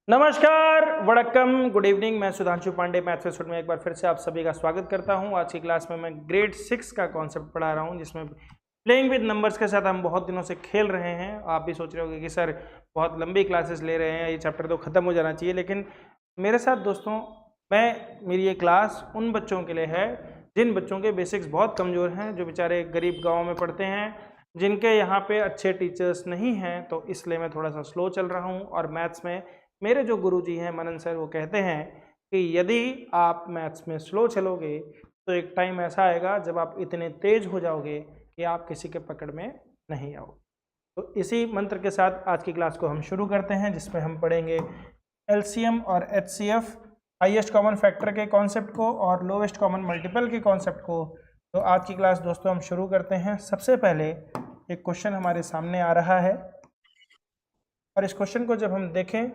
नमस्कार, वड़क्कम, good evening. मैं Sudhanshu Pandey maths institute में एक बार फिर से आप सभी का स्वागत करता हूं। आज की क्लास में मैं ग्रेड 6 का कॉन्सेप्ट पढ़ा रहा हूं, जिसमें प्लेइंग विद नंबर्स के साथ हम बहुत दिनों से खेल रहे हैं। आप भी सोच रहे होंगे कि सर बहुत लंबी क्लासेस ले रहे हैं, ये चैप्टर तो ख़त्म हो जाना चाहिए। लेकिन मेरे साथ दोस्तों, मेरी ये क्लास उन बच्चों के लिए है जिन बच्चों के बेसिक्स बहुत कमज़ोर हैं, जो बेचारे गरीब गाँव में पढ़ते हैं, जिनके यहाँ पे अच्छे टीचर्स नहीं हैं। तो इसलिए मैं थोड़ा सा स्लो चल रहा हूँ। और मैथ्स में मेरे जो गुरुजी हैं मनन सर, वो कहते हैं कि यदि आप मैथ्स में स्लो चलोगे तो एक टाइम ऐसा आएगा जब आप इतने तेज हो जाओगे कि आप किसी के पकड़ में नहीं आओगे। तो इसी मंत्र के साथ आज की क्लास को हम शुरू करते हैं, जिसमें हम पढ़ेंगे एलसीएम और एचसीएफ, हाईएस्ट कॉमन फैक्टर के कॉन्सेप्ट को और लोवेस्ट कॉमन मल्टीपल के कॉन्सेप्ट को। तो आज की क्लास दोस्तों हम शुरू करते हैं। सबसे पहले एक क्वेश्चन हमारे सामने आ रहा है, और इस क्वेश्चन को जब हम देखें,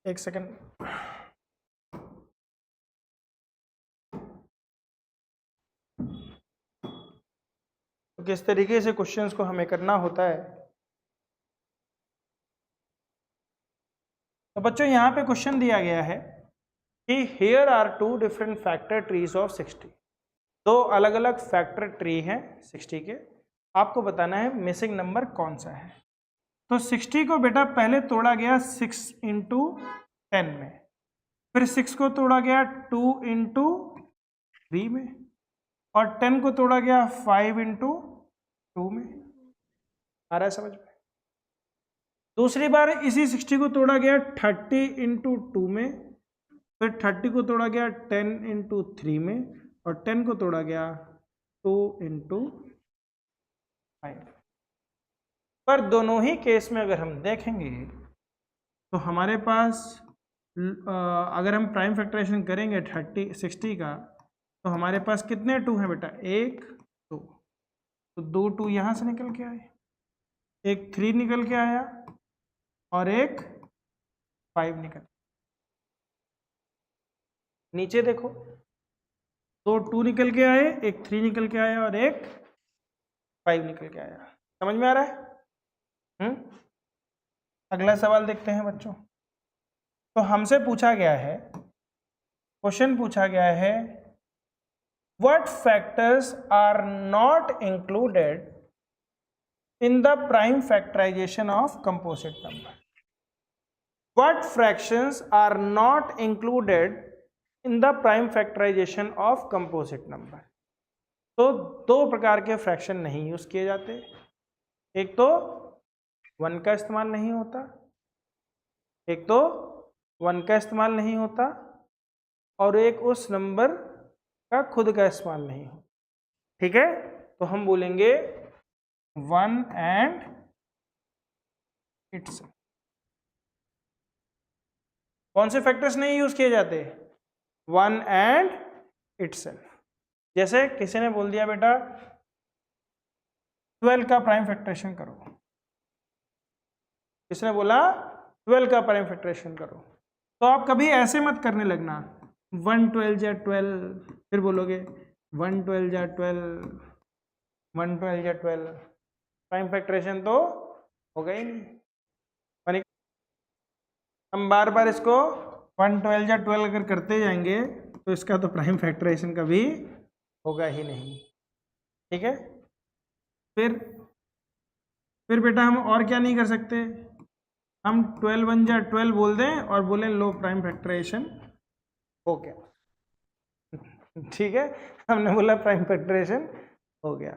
एक सेकंड, तो किस तरीके से क्वेश्चंस को हमें करना होता है। तो बच्चों, यहाँ पे क्वेश्चन दिया गया है कि here are two different factor trees of 60। दो अलग अलग फैक्टर ट्री हैं 60 के। आपको बताना है मिसिंग नंबर कौन सा है। तो 60 को बेटा पहले तोड़ा गया 6 इंटू 10 में, फिर 6 को तोड़ा गया 2 इंटू 3 में, और 10 को तोड़ा गया 5 इंटू 2 में। आ रहा है समझ में? दूसरी बार इसी 60 को तोड़ा गया 30 इंटू 2 में, फिर 30 को तोड़ा गया 10 इंटू 3 में, और 10 को तोड़ा गया 2 इंटू 5। पर दोनों ही केस में अगर हम देखेंगे तो हमारे पास अगर हम प्राइम फैक्टराइजेशन करेंगे 60 का, तो हमारे पास कितने 2 हैं बेटा? 1 2, तो 2 2 यहाँ से निकल के आए, एक 3 निकल के आया और एक 5 निकल। नीचे देखो, 2 2 निकल के आए, एक 3 निकल के आया और एक 5 निकल के आया। समझ में आ रहा है? अगला सवाल देखते हैं बच्चों। तो हमसे पूछा गया है, क्वेश्चन पूछा गया है, what factors are not included in the prime factorization of composite number? What fractions are not included in the prime factorization of composite number? तो दो प्रकार के फ्रैक्शन नहीं यूज किए जाते। एक तो 1 का इस्तेमाल नहीं होता, एक तो 1 का इस्तेमाल नहीं होता, और एक उस नंबर का खुद का इस्तेमाल नहीं हो। ठीक है, तो हम बोलेंगे 1 एंड इट्स। कौन से फैक्टर्स नहीं यूज किए जाते? 1 एंड इटसेल्फ। जैसे किसी ने बोल दिया बेटा 12 का प्राइम फैक्टराइजेशन करो, किसने बोला 12 का प्राइम फैक्टराइजेशन करो, तो आप कभी ऐसे मत करने लगना 1 12 जा 12, फिर बोलोगे 1 12 जा 12, 1 12 जा 12। प्राइम फैक्टराइजेशन तो होगा ही नहीं। हम बार बार इसको 1 12 जा 12 अगर करते जाएंगे तो इसका तो प्राइम फैक्टराइजेशन कभी होगा ही नहीं। ठीक है, फिर बेटा हम और क्या नहीं कर सकते? हम 12 1 जा 12 बोल दें और बोलें लो प्राइम फैक्टराइजेशन हो गया। ठीक है, हमने बोला प्राइम फैक्टराइजेशन हो गया।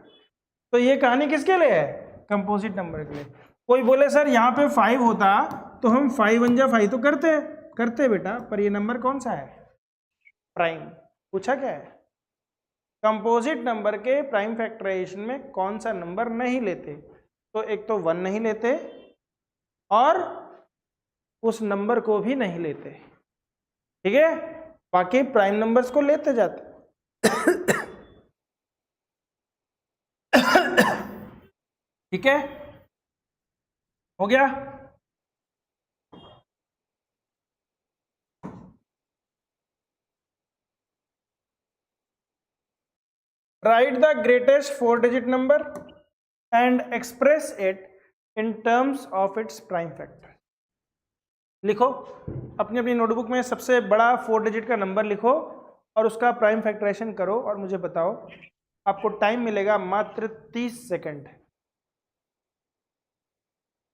तो ये कहानी किसके लिए है? कंपोजिट नंबर के लिए। कोई बोले सर यहाँ पे 5 होता तो हम 5 1 जा 5 तो करते बेटा, पर ये नंबर कौन सा है? प्राइम। पूछा क्या है? कंपोजिट नंबर के प्राइम फैक्टराइजेशन में कौन सा नंबर नहीं लेते? तो एक तो 1 नहीं लेते और उस नंबर को भी नहीं लेते। ठीक है, बाकी प्राइम नंबर्स को लेते जाते। ठीक है, हो गया। Write the greatest 4-digit number and express it in terms of its prime factor. लिखो अपनी अपनी नोटबुक में सबसे बड़ा 4 डिजिट का नंबर लिखो और उसका प्राइम फैक्टराइजेशन करो और मुझे बताओ। आपको टाइम मिलेगा मात्र 30 सेकंड।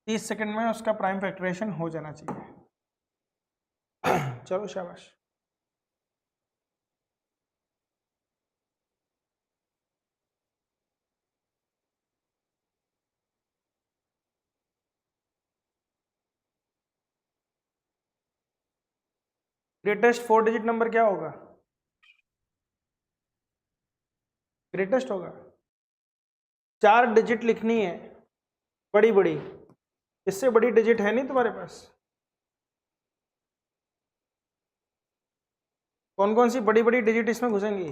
30 सेकंड में उसका प्राइम फैक्टराइजेशन हो जाना चाहिए। चलो शाबाश। ग्रेटेस्ट 4 डिजिट नंबर क्या होगा? ग्रेटेस्ट होगा। 4 डिजिट लिखनी है बड़ी बड़ी, इससे बड़ी डिजिट है नहीं तुम्हारे पास? कौन कौन सी बड़ी बड़ी डिजिट इसमें घुसेंगी?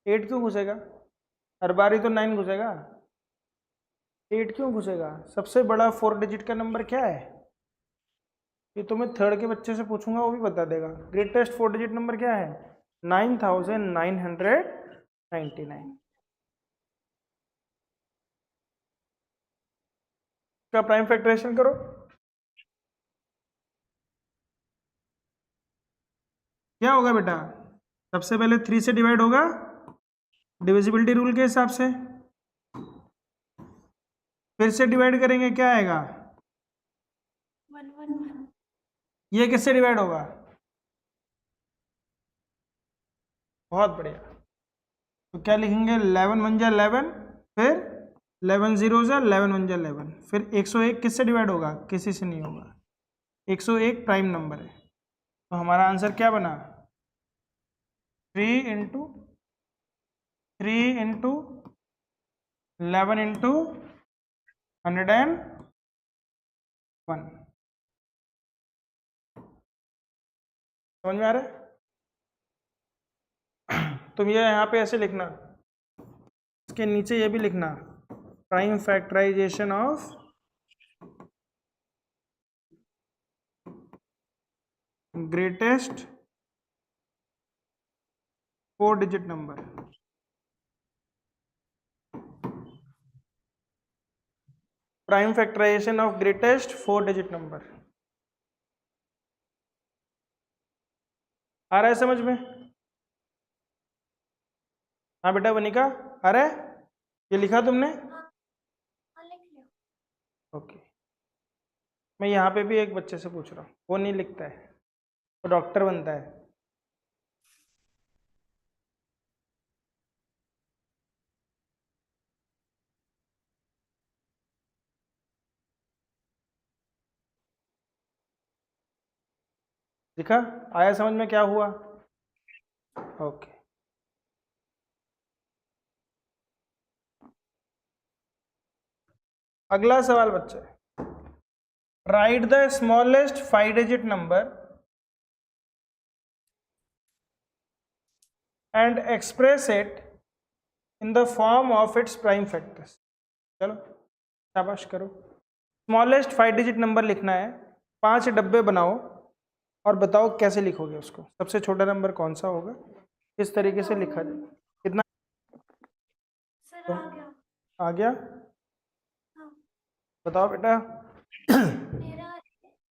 8 क्यों घुसेगा? हर बार ही तो 9 घुसेगा। 8 क्यों घुसेगा? सबसे बड़ा 4 डिजिट का नंबर क्या है? ये तो मैं थर्ड के बच्चे से पूछूंगा, वो भी बता देगा। ग्रेटेस्ट 4 डिजिट नंबर क्या है? 9999। का प्राइम फैक्टराइजेशन करो। क्या होगा बेटा? सबसे पहले 3 से डिवाइड होगा डिविजिबिलिटी रूल के हिसाब से, फिर से डिवाइड करेंगे, क्या आएगा? 1 ये किससे डिवाइड होगा? बहुत बढ़िया। तो क्या लिखेंगे? 11 1 जा 11, फिर 11 0 जा 11 1 जा 11, फिर 101 किससे डिवाइड होगा? किसी से नहीं होगा। 101 प्राइम नंबर है। तो हमारा आंसर क्या बना? 3 इंटू 11 इंटू 101। समझ में आ रहा है? तुम ये यहाँ पे ऐसे लिखना, इसके नीचे ये भी लिखना, prime factorisation of greatest 4 digit number. Prime factorisation of greatest 4 digit number. आ रहा है समझ में? हाँ बेटा वनिका, आ रहा है? ये लिखा तुमने? ओके। मैं यहाँ पे भी एक बच्चे से पूछ रहा हूँ, वो नहीं लिखता है, वो डॉक्टर बनता है। लिखा? आया समझ में क्या हुआ? ओके। अगला सवाल बच्चे, right the smallest 5 digit number and express it in the form of its prime factors. चलो शाबाश करो। स्मॉलेस्ट 5 डिजिट नंबर लिखना है, 5 डब्बे बनाओ और बताओ कैसे लिखोगे उसको। सबसे छोटा नंबर कौन सा होगा, किस तरीके से लिखा जाए? कितना सर आ गया। आ गया? हाँ। बताओ बेटा। मेरा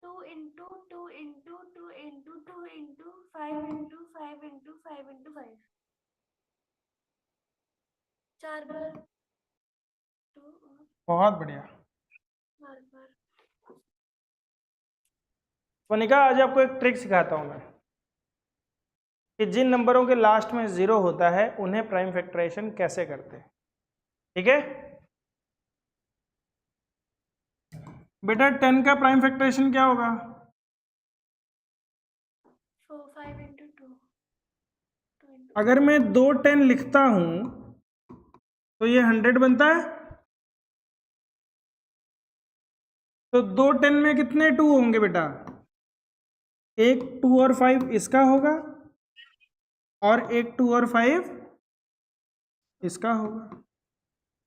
2 into 2 into 2 into 2 into 5 into 5 into 5 into 5, 4 बार 2 और बहुत बढ़िया 4 बार। वनिका, आज आपको एक ट्रिक सिखाता हूं मैं कि जिन नंबरों के लास्ट में 0 होता है उन्हें प्राइम फैक्टराइजेशन कैसे करते हैं। ठीक है बेटा? 10 का प्राइम फैक्टराइजेशन क्या होगा? 5 इंटू 2। अगर मैं 2 10 लिखता हूं तो ये 100 बनता है। तो 2 10 में कितने 2 होंगे बेटा? एक 2 और 5 इसका होगा और एक 2 और 5 इसका होगा।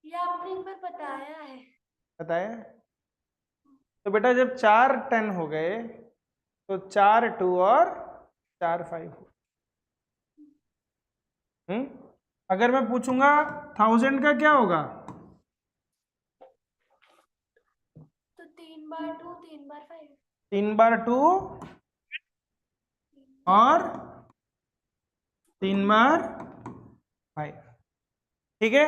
ये आपने एक बार बताया है। बताया? तो बेटा जब 4 10 हो गए तो 4 2 और 4 5 हो। अगर मैं पूछूंगा 1000 का क्या होगा? तो 3 3 बार 2 3 बार 5 3 बार 2 और 3 बार 5। ठीक है,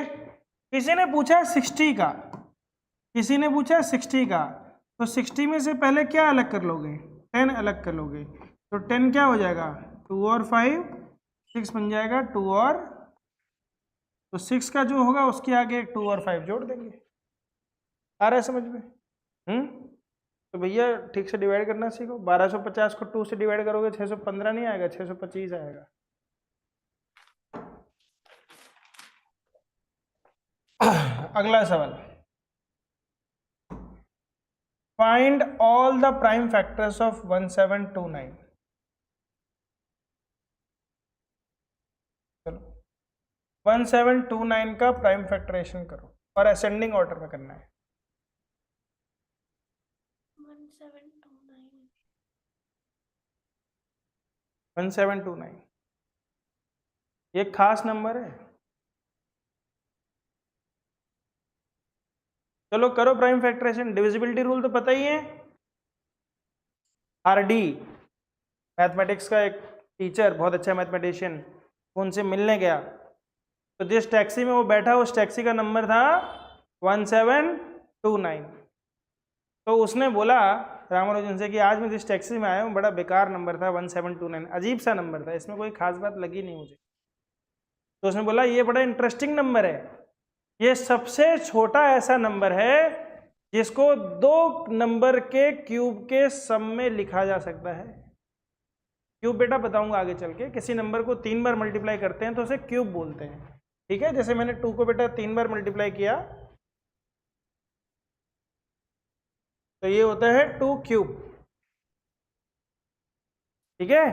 किसी ने पूछा 60 का, किसी ने पूछा 60 का, तो 60 में से पहले क्या अलग कर लोगे? 10 अलग कर लोगे, तो 10 क्या हो जाएगा? 2 और 5 6 बन जाएगा, 2 और, तो 6 का जो होगा उसके आगे 2 और 5 जोड़ देंगे। आ रहा है समझ में? तो भैया ठीक से डिवाइड करना सीखो। 1250 को 2 से डिवाइड करोगे 615 नहीं आएगा, 625 आएगा। अगला सवाल, find all the prime factors of 1729। चलो 1729 का प्राइम फैक्टराइजेशन करो और असेंडिंग ऑर्डर में करना है। 1729 ये खास नंबर है। चलो करो प्राइम फैक्टराइजेशन। डिविजिबिलिटी रूल तो पता ही है, आरडी मैथमेटिक्स का एक टीचर, बहुत अच्छा मैथमेटिशियन, उनसे मिलने गया, तो जिस टैक्सी में वो बैठा उस टैक्सी का नंबर था 1729। तो उसने बोला रामानुजन से कि आज मैं जिस टैक्सी में आया हूँ बड़ा बेकार नंबर था 1729, अजीब सा नंबर था, इसमें कोई खास बात लगी नहीं मुझे। तो उसने बोला ये बड़ा इंटरेस्टिंग नंबर है, ये सबसे छोटा ऐसा नंबर है जिसको 2 नंबर के क्यूब के सम में लिखा जा सकता है। क्यूब बेटा बताऊंगा आगे चल के, किसी नंबर को 3 बार मल्टीप्लाई करते हैं तो उसे क्यूब बोलते हैं। ठीक है, जैसे मैंने 2 को बेटा 3 बार मल्टीप्लाई किया तो ये होता है 2 क्यूब। ठीक है,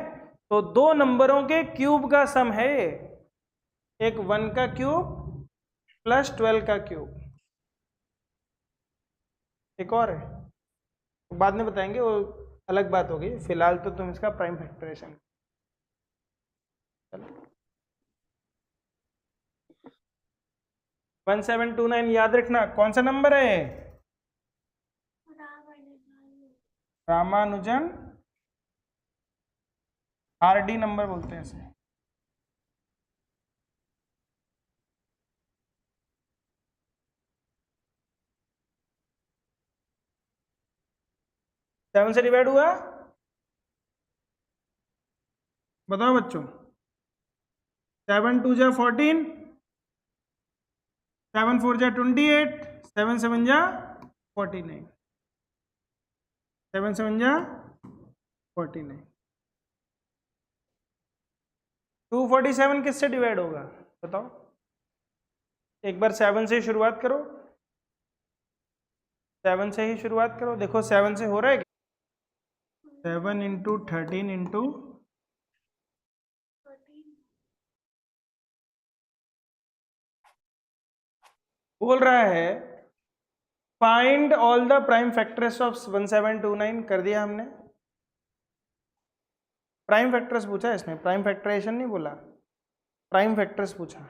तो 2 नंबरों के क्यूब का सम है ये, एक 1 का क्यूब प्लस 12 का क्यूब। एक और है, तो बाद में बताएंगे, वो अलग बात होगी, फिलहाल तो तुम इसका प्राइम फैक्टराइजेशन। चलो 1729 याद रखना, कौन सा नंबर है? रामानुजन आरडी नंबर बोलते हैं इसे। सेवन से डिवाइड हुआ, बताओ बच्चों। 7 2 जा 14, 7 4 जा 28, 7 7 जा 49, 7 7 जा 49। 247 किससे डिवाइड होगा बताओ? एक बार 7 से शुरुआत करो, 7 से ही शुरुआत करो। देखो 7 से हो रहा है, 7 इंटू 13 इंटू बोल रहा है find all the prime factors of 1729। कर दिया हमने, प्राइम फैक्टर्स पूछा इसमें, प्राइम फैक्टराइजेशन नहीं बोला, प्राइम फैक्टर्स पूछा।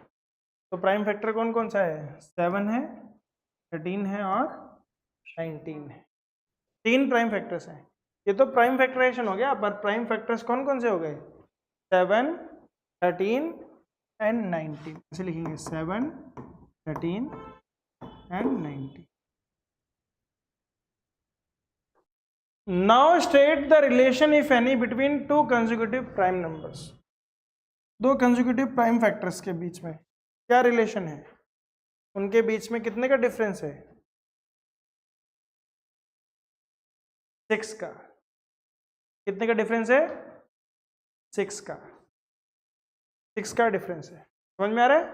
तो प्राइम फैक्टर कौन कौन सा है? 7 है, 13 है और 19 है। 3 प्राइम फैक्टर्स हैं। ये तो प्राइम फैक्टराइजेशन हो गया, पर प्राइम फैक्टर्स कौन कौन से हो गए? 7 13 एंड 19। ऐसे लिखेंगे 7 13 and 19। Now state the relation if any between 2 consecutive prime numbers. 2 consecutive prime factors के बीच में क्या रिलेशन है? उनके बीच में कितने का डिफरेंस है? 6 का। कितने का डिफरेंस है? 6 का। 6 का डिफरेंस है। समझ में आ रहा है?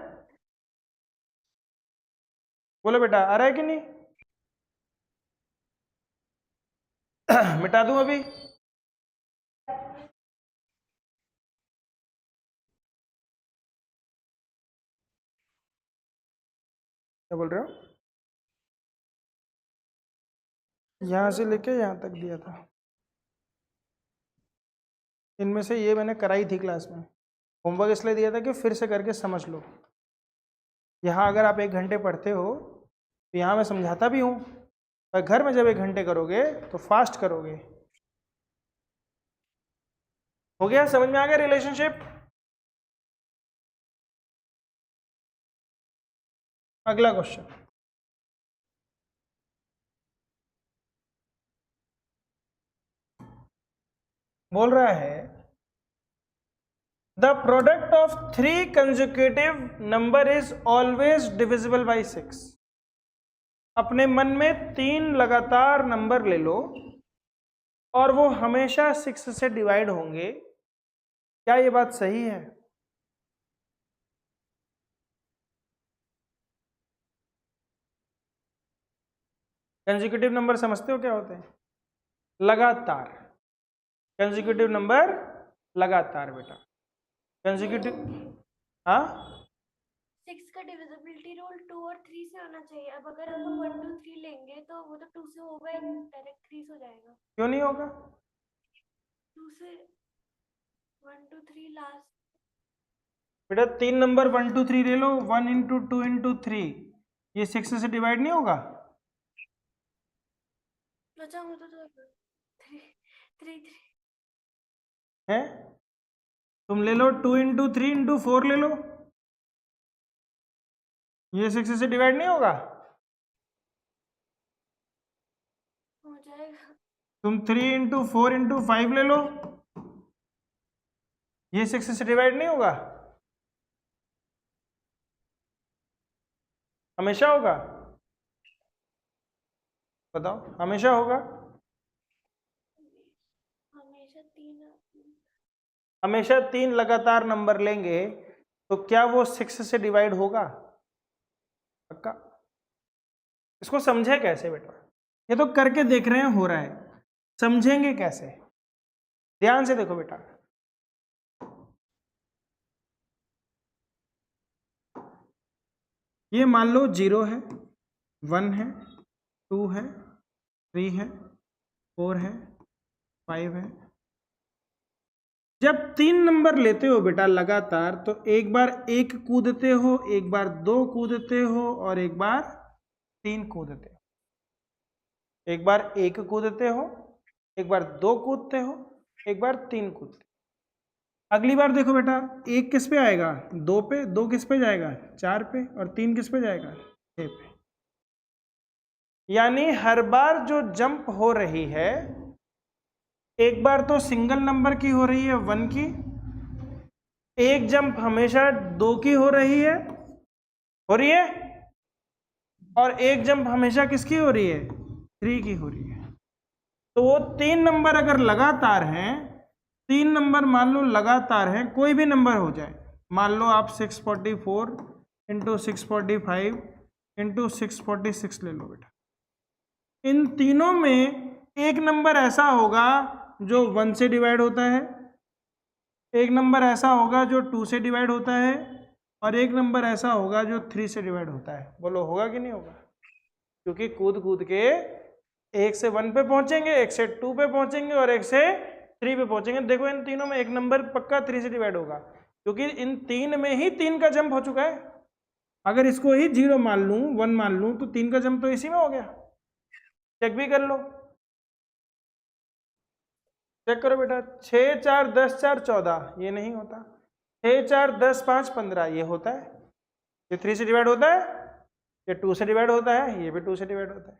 बोलो बेटा, आ रहा है कि नहीं? मिटा दूं अभी? क्या बोल रहे हो? यहां से लेके यहां तक दिया था, इनमें से ये मैंने कराई थी क्लास में। होमवर्क इसलिए दिया था कि फिर से करके समझ लो। यहाँ अगर आप 1 घंटे पढ़ते हो तो यहाँ मैं समझाता भी हूँ, और घर में जब 1 घंटे करोगे तो फास्ट करोगे। हो गया, समझ में आ गया रिलेशनशिप? अगला क्वेश्चन बोल रहा है the product of 3 consecutive number is always divisible by 6। अपने मन में 3 लगातार नंबर ले लो और वो हमेशा 6 से डिवाइड होंगे। क्या ये बात सही है? कंसेक्यूटिव नंबर समझते हो क्या होते हैं? लगातार। कंसेक्यूटिव नंबर लगातार बेटा। कंसेक्यूटिव, हाँ 6 का डिविजिबिलिटी रूल 2 और 3 से होना चाहिए। अब अगर हम लोग 1 2 3 लेंगे तो वो तो 2 से होगा ही, डायरेक्ट 3 से हो जाएगा। क्यों नहीं होगा? 2 से 1 2 3 लास्ट। बेटा 3 नंबर 1 2 3 ले लो, 1 इंटू 2 इंटू 3, ये 6 से डिवाइड नहीं होगा? बचा हो तो 3 3 है? तुम ले लो 2 इंटू 3 इंटू 4 ले लो, ये 6 से डिवाइड नहीं होगा? हो जाएगा। तुम 3 इंटू 4 इंटू 5 ले लो, ये 6 से डिवाइड नहीं होगा? हमेशा होगा? बताओ, हमेशा होगा? हमेशा 3 हमेशा 3 लगातार नंबर लेंगे तो क्या वो 6 से डिवाइड होगा? पक्का? इसको समझे कैसे बेटा? ये तो करके देख रहे हैं हो रहा है, समझेंगे कैसे? ध्यान से देखो बेटा, ये मान लो 0 है, 1 है, 2 है, 3 है, 4 है, 5 है। जब 3 नंबर लेते हो बेटा लगातार तो एक बार 1 कूदते हो, एक बार 2 कूदते हो और एक बार 3 कूदते हो। एक बार 1 कूदते हो, एक बार 2 कूदते हो, एक बार 3 कूदते हो। अगली बार देखो बेटा 1 किस पे आएगा? 2 पे, 2 किस पे जाएगा? 4 पे, और 3 किस पे जाएगा? 6 पे। यानी हर बार जो जंप हो रही है, एक बार तो सिंगल नंबर की हो रही है 1 की, एक जंप हमेशा 2 की हो रही है, और एक जंप हमेशा किसकी हो रही है? 3 की हो रही है। तो वो 3 नंबर अगर लगातार हैं, 3 नंबर मान लो लगातार हैं, कोई भी नंबर हो जाए, मान लो आप 644 इंटू 645 इंटू 646 ले लो बेटा। इन तीनों में एक नंबर ऐसा होगा जो 1 से डिवाइड होता है, एक नंबर ऐसा होगा जो 2 से डिवाइड होता है, और एक नंबर ऐसा होगा जो 3 से डिवाइड होता है। बोलो होगा कि नहीं होगा? क्योंकि कूद कूद के 1 से 1 पे पहुंचेंगे, 1 से 2 पे पहुंचेंगे और 1 से 3 पे पहुंचेंगे। देखो इन तीनों में एक नंबर पक्का 3 से डिवाइड होगा, क्योंकि इन 3 में ही 3 का जंप हो चुका है। अगर इसको ही 0 मान लूं, 1 मान लूं, तो 3 का जंप तो इसी में हो गया। चेक भी कर लो, चेक करो बेटा। 6 4 10 4 14, ये नहीं होता। 6 4 10 5 15, ये होता है। ये 3 से डिवाइड होता है, ये 2 से डिवाइड होता है, ये भी 2 से डिवाइड होता है।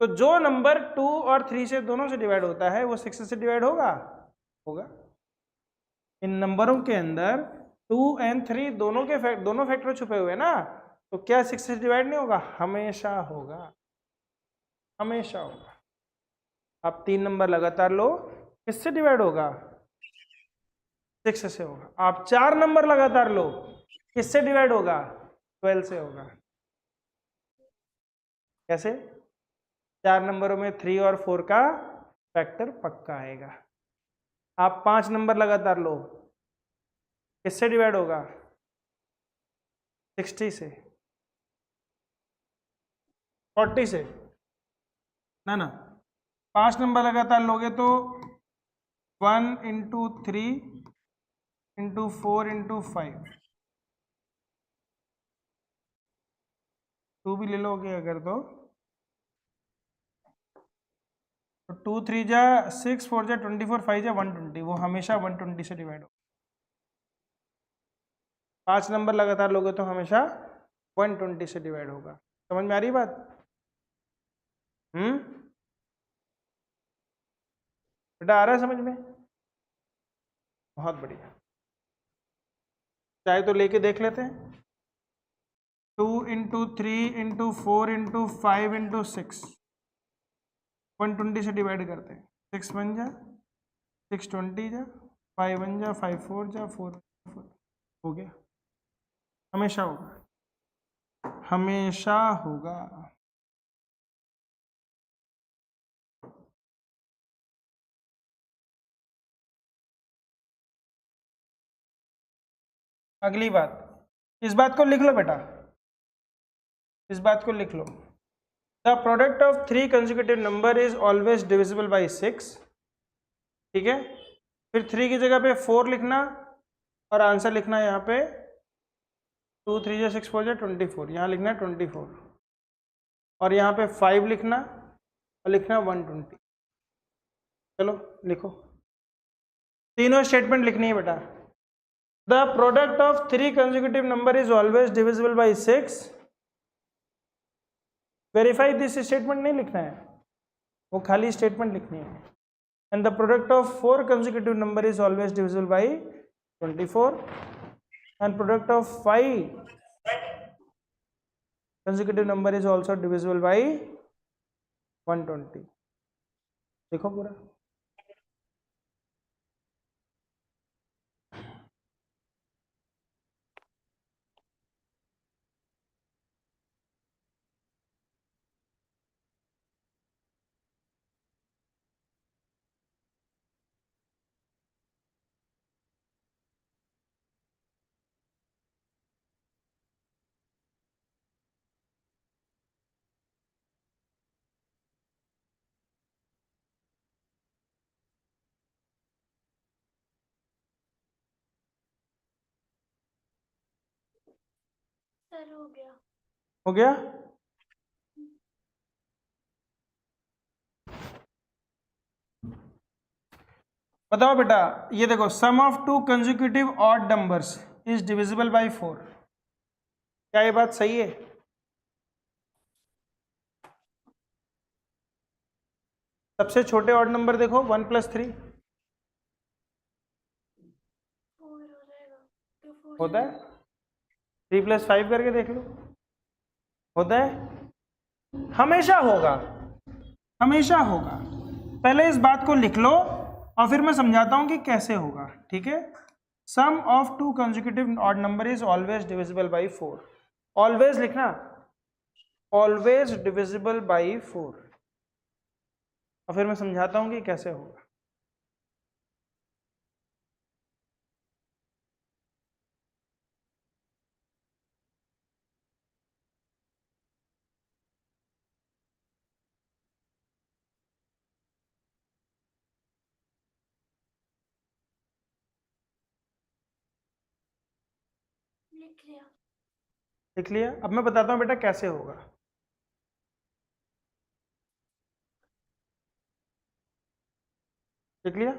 तो जो नंबर 2 और 3 से दोनों से डिवाइड होता है वो 6 से डिवाइड होगा? होगा। इन नंबरों के अंदर 2 और 3 दोनों फैक्टर छुपे हुए हैं ना, तो क्या 6 से डिवाइड नहीं होगा? हमेशा होगा, हमेशा होगा। आप 3 नंबर लगातार लो, किससे डिवाइड होगा? 6 से होगा। आप 4 नंबर लगातार लो, किससे डिवाइड होगा? 12 से होगा। कैसे? 4 नंबरों में 3 और 4 का फैक्टर पक्का आएगा। आप 5 नंबर लगातार लो, किससे डिवाइड होगा? 60 से, 40 से, ना 5 नंबर लगातार लोगे तो 1 इंटू 3 इंटू 4 इंटू 5, 2 भी ले लोगे अगर तो तो 2 3 जा 6, 4 जा 24, 5 जा 120, वो हमेशा 120 से डिवाइड हो। 5 नंबर लगातार लोगे तो हमेशा 120 से डिवाइड होगा। समझ में आ रही बात? बेटा आ रहा है समझ में? बहुत बढ़िया। चाहे तो लेके देख लेते हैं। 2 × 3 × 4 × 5 × 6, 120 से डिवाइड करते हैं। 6 1 जा 6 20 जा 5 1 जा 5 4 जा 4 4 हो गया। हमेशा होगा, हमेशा होगा। अगली बात, इस बात को लिख लो बेटा, इस बात को लिख लो। The product of 3 consecutive number is always divisible by 6। ठीक है, फिर 3 की जगह पे 4 लिखना और आंसर लिखना यहाँ पे 2 3 जा 6 4 जा 24, यहाँ लिखना है 24 और यहाँ पे 5 लिखना और लिखना 120। चलो लिखो, तीनों स्टेटमेंट लिखनी है बेटा। The product of 3 consecutive number is always divisible by 6। Verify this statement नहीं लिखना है, वो खाली स्टेटमेंट लिखनी है। And the product of 4 consecutive number is always divisible by 24 and product of 5 consecutive number is also divisible by 120। देखो पूरा। Sir हो गया। हो गया? बताओ बेटा, ये देखो, sum of 2 consecutive odd numbers is divisible by 4। क्या ये बात सही है? सबसे छोटे ऑड नंबर देखो 1 + 3 4 हो जाएगा, तो 4 होता है। 3 + 5 करके देख लो, होता है। हमेशा होगा, हमेशा होगा। पहले इस बात को लिख लो और फिर मैं समझाता हूं कि कैसे होगा। ठीक है, sum of 2 consecutive odd number is always divisible by 4। Always लिखना, ऑलवेज डिविजिबल बाई 4, और फिर मैं समझाता हूं कि कैसे होगा। लिख लिया। लिख लिया? अब मैं बताता हूं बेटा कैसे होगा। लिख लिया?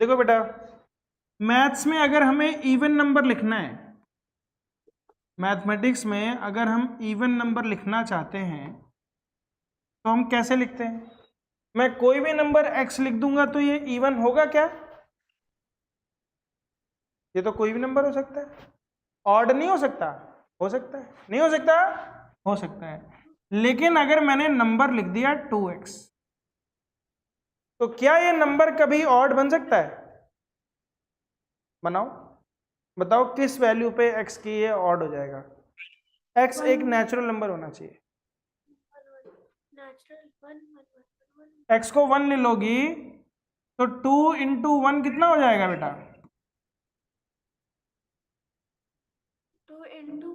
देखो बेटा, मैथ्स में अगर हमें इवन नंबर लिखना है, मैथमेटिक्स में अगर हम इवन नंबर लिखना चाहते हैं तो हम कैसे लिखते हैं? मैं कोई भी नंबर x लिख दूंगा तो ये इवन होगा क्या? ये तो कोई भी नंबर हो सकता है, ऑड नहीं हो सकता? हो सकता है। नहीं हो सकता? हो सकता है। लेकिन अगर मैंने नंबर लिख दिया 2x, तो क्या ये नंबर कभी ऑड बन सकता है? बनाओ, बताओ किस वैल्यू पे x की ये ऑड हो जाएगा? x एक नेचुरल नंबर होना चाहिए। x को 1 ले लोगी तो 2 × 1 कितना हो जाएगा बेटा? 2 × 1 2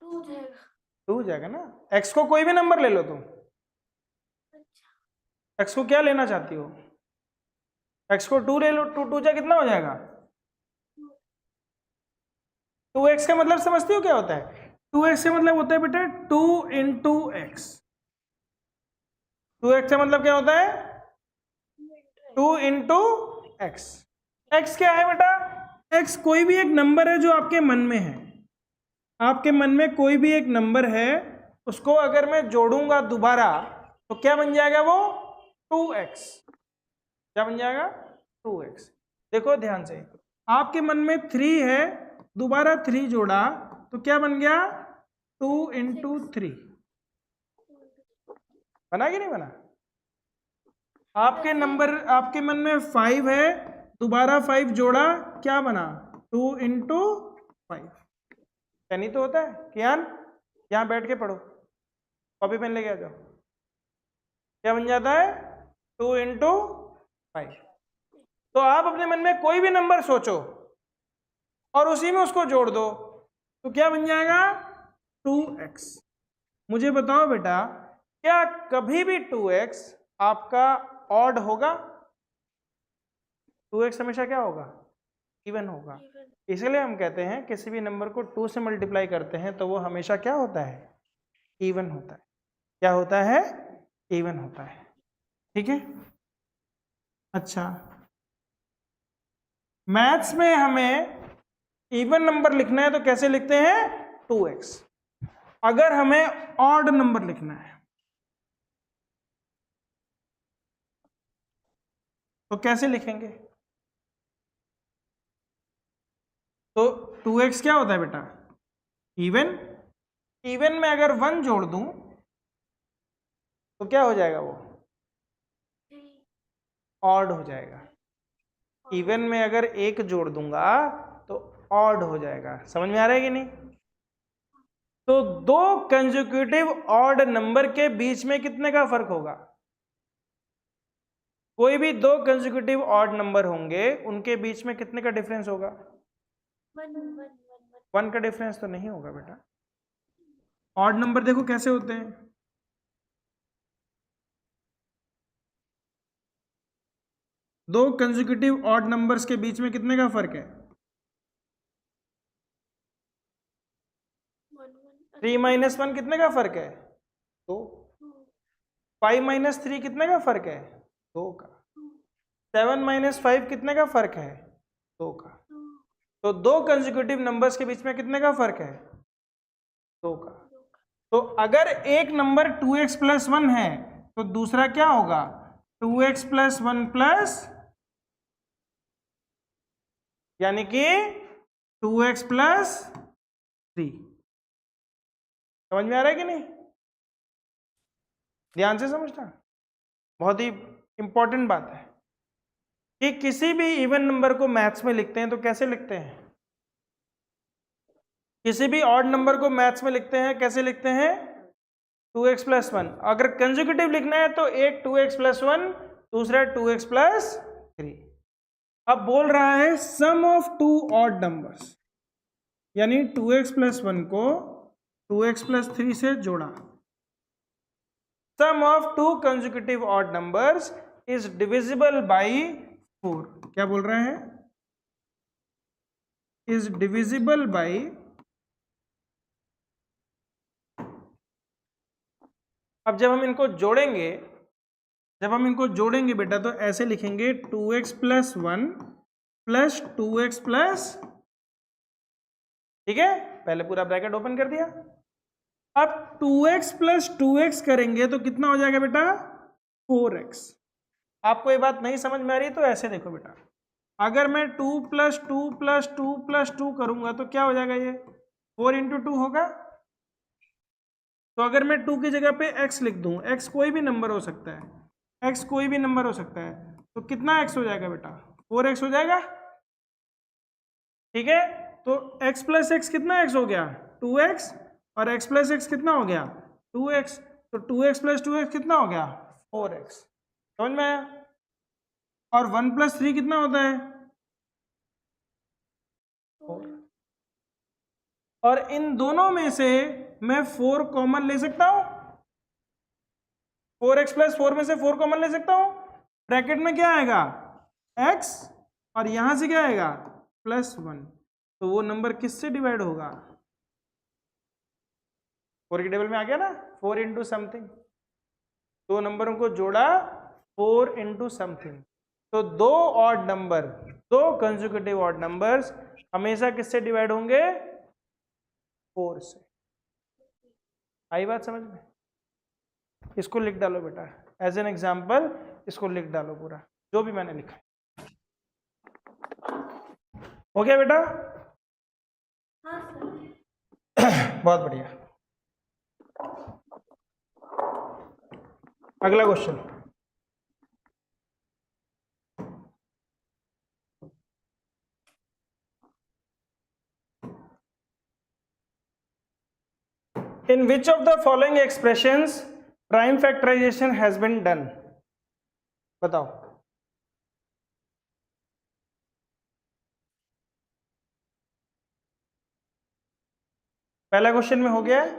हो जाएगा। 2 हो जाएगा ना। x को कोई भी नंबर ले लो तुम। अच्छा, x को क्या लेना चाहती हो? x को 2 ले लो, 2 2 जा कितना हो जाएगा? 2x का मतलब समझती हो क्या होता है? 2x का मतलब होता है बेटा 2 × x। 2x का मतलब क्या होता है? 2 इंटू एक्स। एक्स क्या है बेटा? एक्स कोई भी एक नंबर है जो आपके मन में है। आपके मन में कोई भी एक नंबर है, उसको अगर मैं जोड़ूंगा दोबारा तो क्या बन जाएगा वो? 2x। क्या बन जाएगा? 2x। देखो ध्यान से, आपके मन में 3 है, दोबारा 3 जोड़ा तो क्या बन गया? 2 इंटू 3। बना कि नहीं बना? आपके मन में 5 है, दोबारा 5 जोड़ा, क्या बना? 2 इंटू 5। क्या नहीं तो होता है? कियान यहाँ बैठ के पढ़ो, कॉपी पेन लेके आ जाओ। क्या बन जाता है? 2 इंटू 5। तो आप अपने मन में कोई भी नंबर सोचो और उसी में उसको जोड़ दो तो क्या बन जाएगा? 2x। मुझे बताओ बेटा, क्या कभी भी 2x आपका ऑड होगा? 2x हमेशा क्या होगा? इवन होगा। इसलिए हम कहते हैं किसी भी नंबर को 2 से मल्टीप्लाई करते हैं तो वो हमेशा क्या होता है? इवन होता है। क्या होता है? इवन होता है। ठीक है। अच्छा, मैथ्स में हमें इवन नंबर लिखना है तो कैसे लिखते हैं? 2x। अगर हमें ऑड नंबर लिखना है तो कैसे लिखेंगे? तो 2x क्या होता है बेटा? इवन। इवन में अगर 1 जोड़ दूं तो क्या हो जाएगा? वो ऑड हो जाएगा। इवन में अगर 1 जोड़ दूंगा तो ऑड हो जाएगा। समझ में आ रहा है कि नहीं? तो 2 कंसेक्यूटिव ऑड नंबर के बीच में कितने का फर्क होगा? कोई भी 2 कंसेक्यूटिव ऑड नंबर होंगे, उनके बीच में कितने का डिफरेंस होगा? 1 का डिफरेंस तो नहीं होगा बेटा। ऑड नंबर देखो कैसे होते हैं। दो कंसेक्यूटिव ऑड नंबर्स के बीच में कितने का फर्क है? 3 माइनस 1 कितने का फर्क है? 2। 5 माइनस 3 कितने का फर्क है? 2 का। 7 माइनस 5 कितने का फर्क है? 2 का। तो 2 कंसेक्यूटिव नंबर्स के बीच में कितने का फर्क है? 2 का। तो अगर एक नंबर 2x प्लस 1 है तो दूसरा क्या होगा? 2x प्लस 1 प्लस, यानी कि 2x प्लस 3। समझ में आ रहा है कि नहीं? ध्यान से समझना, बहुत ही इंपॉर्टेंट बात है कि किसी भी इवन नंबर को मैथ्स में लिखते हैं तो कैसे लिखते हैं? किसी भी ऑड नंबर को मैथ्स में लिखते हैं कैसे लिखते हैं? 2x plus 1। अगर कंसेक्यूटिव लिखना है तो एक 2x प्लस 1, दूसरा 2x प्लस 3। अब बोल रहा है सम ऑफ 2 ऑड नंबर्स, यानी 2x प्लस 1 को 2x प्लस 3 से जोड़ा। Sum of 2 consecutive odd numbers is divisible by 4। क्या बोल रहे हैं? इज डिविजिबल बाई, अब जब हम इनको जोड़ेंगे बेटा तो ऐसे लिखेंगे 2x plus 1 plus 2x plus, ठीक है, पहले पूरा ब्रैकेट ओपन कर दिया। अब 2x प्लस 2x करेंगे तो कितना हो जाएगा बेटा? 4x। आपको ये बात नहीं समझ में आ रही तो ऐसे देखो बेटा, अगर मैं 2 प्लस 2 प्लस 2 प्लस 2 करूंगा तो क्या हो जाएगा? ये 4 इंटू 2 होगा। तो अगर मैं 2 की जगह पे x लिख दूं, x कोई भी नंबर हो सकता है, x कोई भी नंबर हो सकता है, तो कितना x हो जाएगा बेटा? 4x हो जाएगा। ठीक है, तो x प्लस x कितना x हो गया? 2x। और x प्लस x कितना हो गया? 2x। तो 2x प्लस 2x कितना हो गया? 4x। समझ में आया? और 1 प्लस 3 कितना होता है? 4। और इन दोनों में से मैं 4 कॉमन ले सकता हूं। 4x प्लस 4 में से 4 कॉमन ले सकता हूं। ब्रैकेट में क्या आएगा? x, और यहां से क्या आएगा? प्लस 1। तो वो नंबर किससे डिवाइड होगा? 4 के टेबल में आ गया ना, 4 इंटू समथिंग। दो नंबरों को जोड़ा 4 इंटू समथिंग। तो दो ऑड नंबर, दो कंसेक्यूटिव ऑड नंबर्स हमेशा किससे डिवाइड होंगे? 4 से। आई बात समझ में? इसको लिख डालो बेटा, एज एन एग्जाम्पल इसको लिख डालो पूरा जो भी मैंने लिखा है। हो गया बेटा? हाँ सर। बहुत बढ़िया। अगला question, in which of the following expressions prime factorization has been done? बताओ। पहला क्वेश्चन में हो गया है?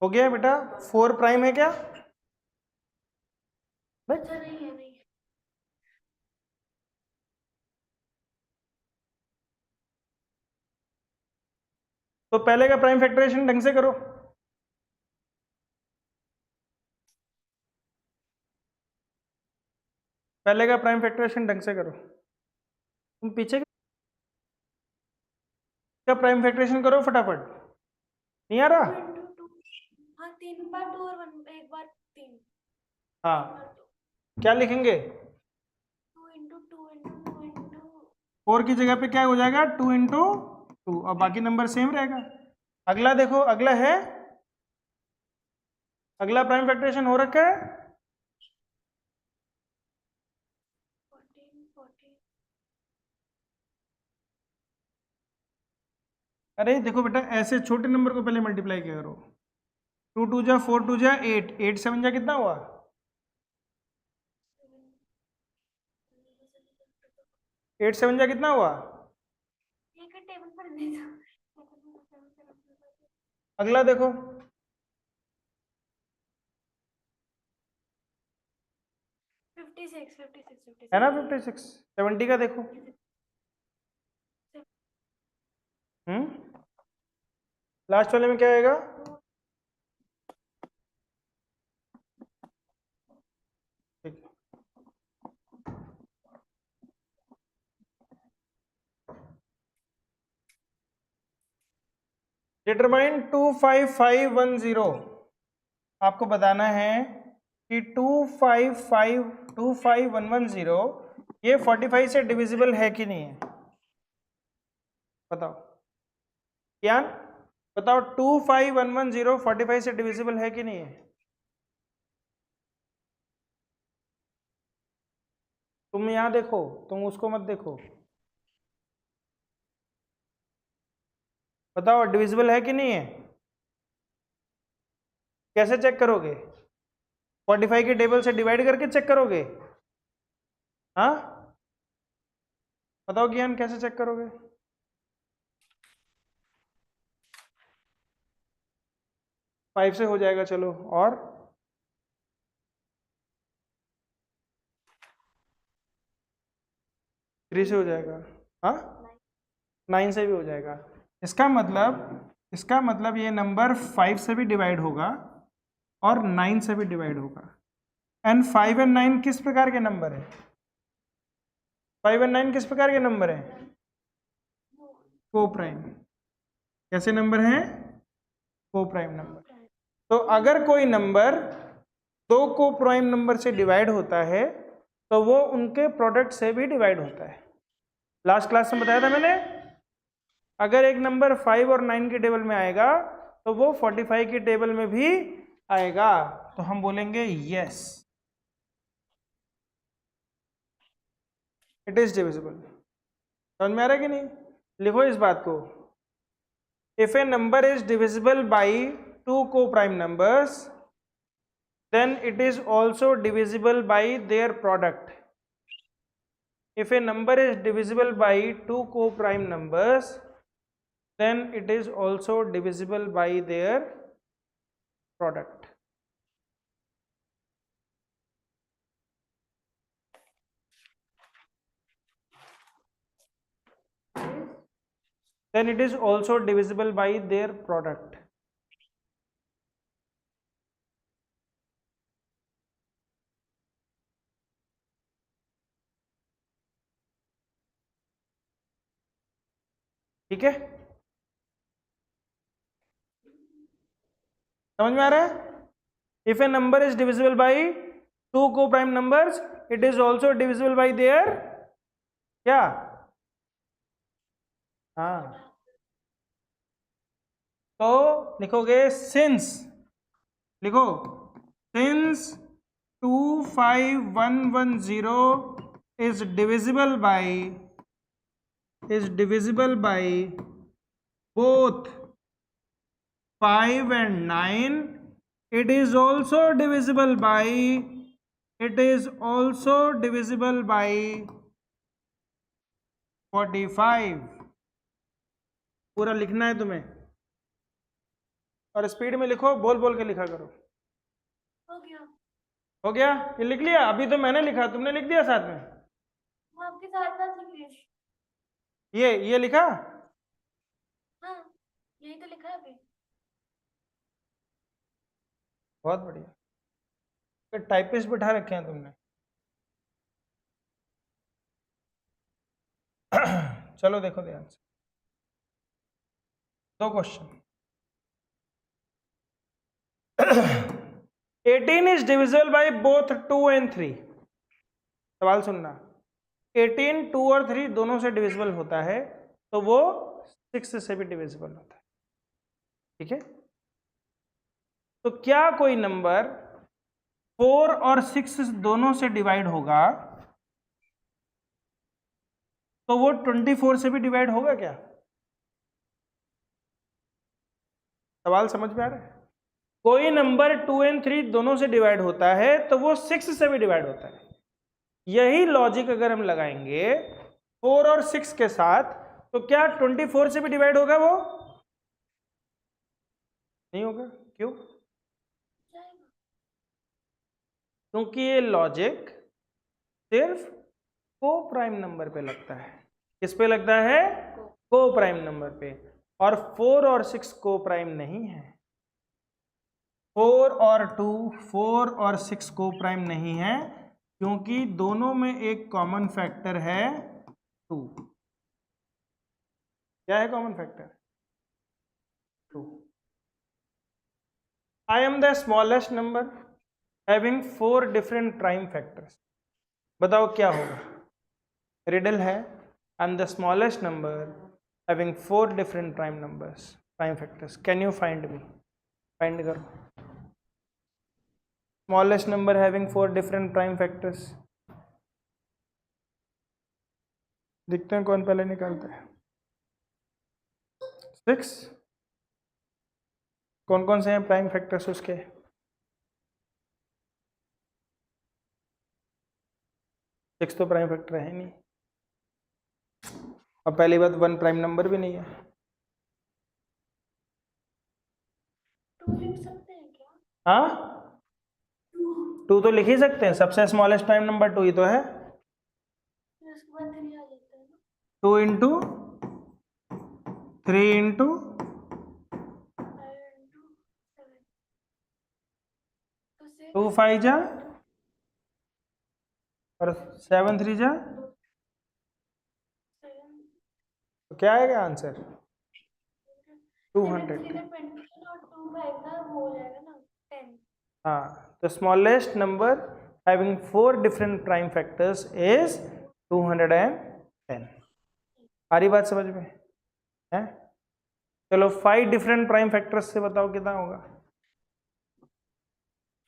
हो गया है बेटा। 4 प्राइम है क्या? अच्छा नहीं है, नहीं। तो पहले का प्राइम फैक्टराइजेशन ढंग से करो। पहले का प्राइम फैक्टराइजेशन ढंग से करो। तुम पीछे का प्राइम फैक्टराइजेशन करो फटाफट। नहीं आ रहा? 2 into 2, हाँ 3 बार 2 और 1 एक बार 3। हाँ, क्या लिखेंगे? 2 into 2 into 2 into 4 की जगह पे क्या हो जाएगा? 2 इंटू 2 और बाकी नंबर सेम रहेगा। अगला देखो, अगला है, अगला प्राइम फैक्टराइजेशन हो रखा है। 14 14। अरे देखो बेटा, ऐसे छोटे नंबर को पहले मल्टीप्लाई किया करो। 2 2 जा 4 2 जा 8, 8 7 जा कितना हुआ? 8 7 जा कितना हुआ? एक टेबल पर दे दो। अगला देखो, 56 56 है ना 56। 56। 70 का देखो। लास्ट वाले में क्या आएगा? ठीक है। डिटरमाइन 25510। आपको बताना है कि 2552110 ये 45 से डिविजिबल है कि नहीं है? बताओ यान, बताओ 25110 45 से डिविजिबल है कि नहीं है? तुम यहां देखो, तुम उसको मत देखो। बताओ डिविजिबल है कि नहीं है? कैसे चेक करोगे? 45 के टेबल से डिवाइड करके चेक करोगे? हाँ बताओ ज्ञान, कैसे चेक करोगे? फाइव से हो जाएगा, चलो। और 3 से हो जाएगा। हाँ 9 से भी हो जाएगा। इसका मतलब ये नंबर 5 से भी डिवाइड होगा और 9 से भी डिवाइड होगा। एंड 5 एंड 9 किस प्रकार के नंबर है? 5 एंड 9 किस प्रकार के नंबर है? को प्राइम। कैसे नंबर है? को प्राइम नंबर। तो अगर कोई नंबर दो को प्राइम नंबर से डिवाइड होता है तो वो उनके प्रोडक्ट से भी डिवाइड होता है। लास्ट क्लास में बताया था मैंने, अगर एक नंबर 5 और 9 के टेबल में आएगा तो वो 45 के टेबल में भी आएगा। तो हम बोलेंगे यस इट इज डिविजिबल। समझ में आ रहा है कि नहीं? लिखो इस बात को, if a number is divisible by two coprime numbers then it is also divisible by their product. If a number is divisible by two co-prime numbers then it is also divisible by their product. Then it is also divisible by their product. ठीक है, समझ में आ रहा है? If a number is divisible by two coprime numbers it is also divisible by their क्या? हाँ, तो लिखोगे सिंस, लिखो since 25110 is divisible by both 5 and 9, it is also divisible by 45। पूरा लिखना है तुम्हें और स्पीड में लिखो, बोल बोल के लिखा करो। हो गया, हो गया? ये लिख लिया? अभी तो मैंने लिखा, तुमने लिख दिया साथ में? वो आपके साथ साथ लिख रही थी। ये लिखा? हाँ, यही तो लिखा है अभी। बहुत बढ़िया, टाइपिस्ट बिठा रखे हैं तुमने। चलो देखो ध्यान से, दो question. 18 is divisible by both 2 and 3। सवाल सुनना, 18 2 और 3 दोनों से डिविजिबल होता है तो वो 6 से भी डिविजिबल होता है, ठीक है? तो क्या कोई नंबर 4 और 6 दोनों से डिवाइड होगा तो वो 24 से भी डिवाइड होगा क्या? सवाल समझ में आ रहा है? कोई नंबर 2 and 3 दोनों से डिवाइड होता है तो वो 6 से भी डिवाइड होता है। यही लॉजिक अगर हम लगाएंगे 4 और 6 के साथ तो क्या 24 से भी डिवाइड होगा? वो नहीं होगा। क्यों? क्योंकि ये लॉजिक सिर्फ को प्राइम नंबर पे लगता है। किस पे लगता है? को प्राइम नंबर पे। और 4 और 6 को प्राइम नहीं है। 4 और 6 को प्राइम नहीं है क्योंकि दोनों में एक कॉमन फैक्टर है 2। क्या है common factor? 2। I am the smallest number having 4 different prime factors. बताओ क्या होगा? रिडल है, I am the smallest number having 4 different prime factors. Can you find me? Find करो। Smallest number having 4 different prime factors. देखते हैं कौन पहले निकालता है। 6। कौन कौन से हैं प्राइम फैक्टर्स उसके? 6 तो प्राइम फैक्टर है नहीं, और पहली बात 1 प्राइम नंबर भी नहीं है। 2 लिख सकते हैं क्या? हाँ, 2 तो लिख ही सकते हैं, सबसे स्मॉलेस्ट प्राइम नंबर 2 ही तो है। उसके बाद 3 आ जाता है ना। 2 इंटू 3 इंटू 2 5 जा और 7 3 जा, तो क्या आएगा आंसर? 200। हाँ, तो smallest number having 4 different prime factors is 210। आ रही बात समझ में है? चलो 5 डिफरेंट प्राइम फैक्टर्स से बताओ कितना होगा?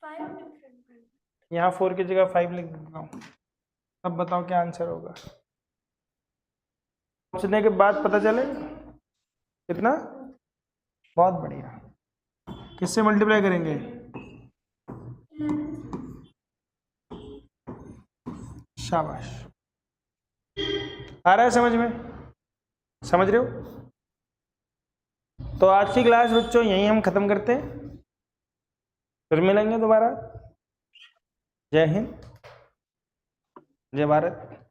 5 डिफरेंट। यहाँ 4 की जगह 5 लिख देता हूँ, तब बताओ क्या आंसर होगा। सोचने के बाद पता चलेगा कितना। बहुत बढ़िया। किससे मल्टीप्लाई करेंगे? शाबाश। आ रहा है समझ में? समझ रहे हो? तो आज की क्लास बच्चों यहीं हम खत्म करते हैं, फिर मिलेंगे दोबारा। जय हिंद, जय भारत।